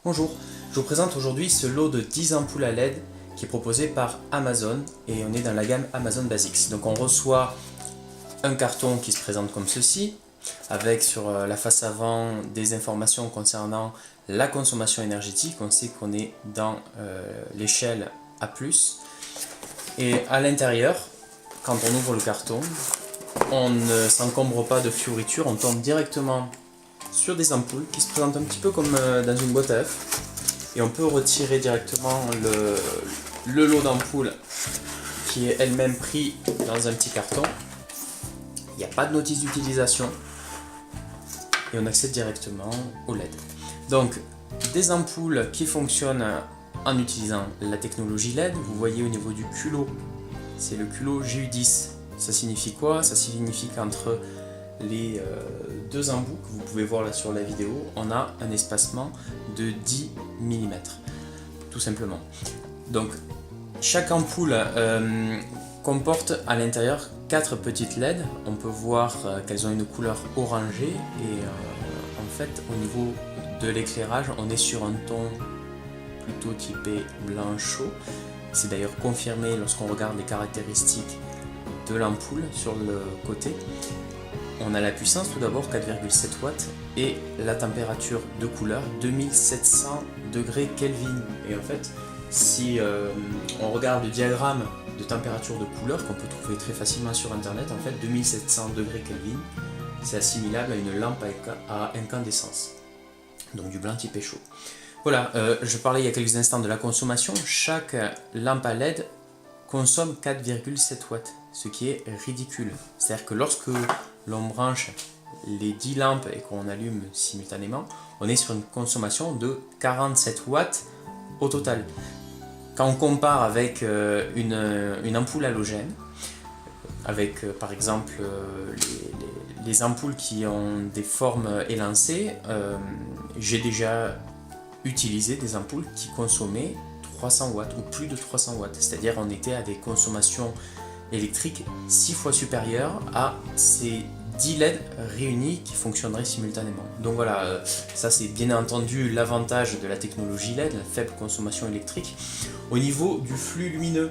Bonjour, je vous présente aujourd'hui ce lot de 10 ampoules à LED qui est proposé par Amazon et on est dans la gamme Amazon Basics. Donc on reçoit un carton qui se présente comme ceci avec sur la face avant des informations concernant la consommation énergétique. On sait qu'on est dans l'échelle A+. Et à l'intérieur, quand on ouvre le carton, on ne s'encombre pas de fioritures, on tombe directement sur des ampoules qui se présentent un petit peu comme dans une boîte à œufs et on peut retirer directement le lot d'ampoules qui est elle-même pris dans un petit carton. Il n'y a pas de notice d'utilisation et on accède directement au LED. Donc des ampoules qui fonctionnent en utilisant la technologie LED. Vous voyez au niveau du culot, c'est le culot GU10. Ça signifie quoi? Ça signifie qu'entre les deux embouts que vous pouvez voir là sur la vidéo, on a un espacement de 10 mm, tout simplement. Donc chaque ampoule comporte à l'intérieur 4 petites LED. On peut voir qu'elles ont une couleur orangée et en fait au niveau de l'éclairage on est sur un ton plutôt typé blanc chaud. C'est d'ailleurs confirmé lorsqu'on regarde les caractéristiques de l'ampoule sur le côté. On a la puissance tout d'abord 4,7 watts et la température de couleur 2700 degrés Kelvin. Et en fait, si on regarde le diagramme de température de couleur qu'on peut trouver très facilement sur internet, en fait 2700 degrés Kelvin, c'est assimilable à une lampe à incandescence, donc du blanc typé chaud. Voilà, je parlais il y a quelques instants de la consommation. Chaque lampe à LED consomme 4,7 watts, ce qui est ridicule. C'est-à-dire que lorsque l'on branche les 10 lampes et qu'on allume simultanément, on est sur une consommation de 47 watts au total. Quand on compare avec une ampoule halogène, avec par exemple les ampoules qui ont des formes élancées, j'ai déjà utilisé des ampoules qui consommaient 300 watts ou plus de 300 watts, c'est-à-dire on était à des consommations électriques 6 fois supérieures à ces 10 LED réunis qui fonctionneraient simultanément. Donc voilà, ça c'est bien entendu l'avantage de la technologie LED, la faible consommation électrique. Au niveau du flux lumineux,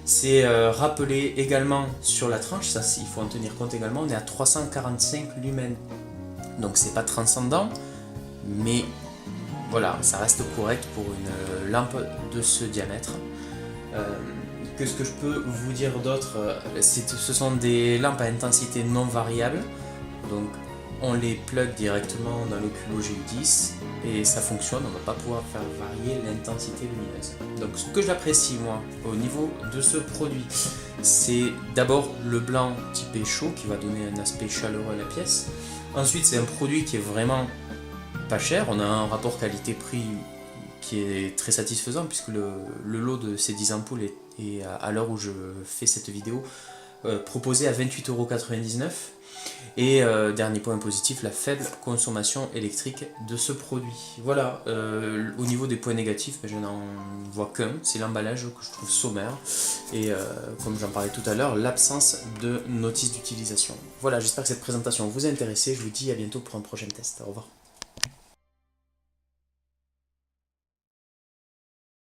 c'est rappelé également sur la tranche, ça il faut en tenir compte également, on est à 345 lumens. Donc c'est pas transcendant, mais voilà, ça reste correct pour une lampe de ce diamètre. Qu'est-ce que je peux vous dire d'autre? Ce sont des lampes à intensité non variable, donc on les plug directement dans le culot GU10 et ça fonctionne, on ne va pas pouvoir faire varier l'intensité lumineuse. Donc ce que j'apprécie moi au niveau de ce produit, c'est d'abord le blanc typé chaud qui va donner un aspect chaleureux à la pièce. Ensuite c'est un produit qui est vraiment pas cher, on a un rapport qualité-prix qui est très satisfaisant puisque le lot de ces 10 ampoules est à l'heure où je fais cette vidéo proposé à 28,99 €. Et dernier point positif, la faible consommation électrique de ce produit. Voilà, au niveau des points négatifs, je n'en vois qu'un, c'est l'emballage que je trouve sommaire et comme j'en parlais tout à l'heure, l'absence de notice d'utilisation. Voilà, j'espère que cette présentation vous a intéressé, je vous dis à bientôt pour un prochain test, au revoir.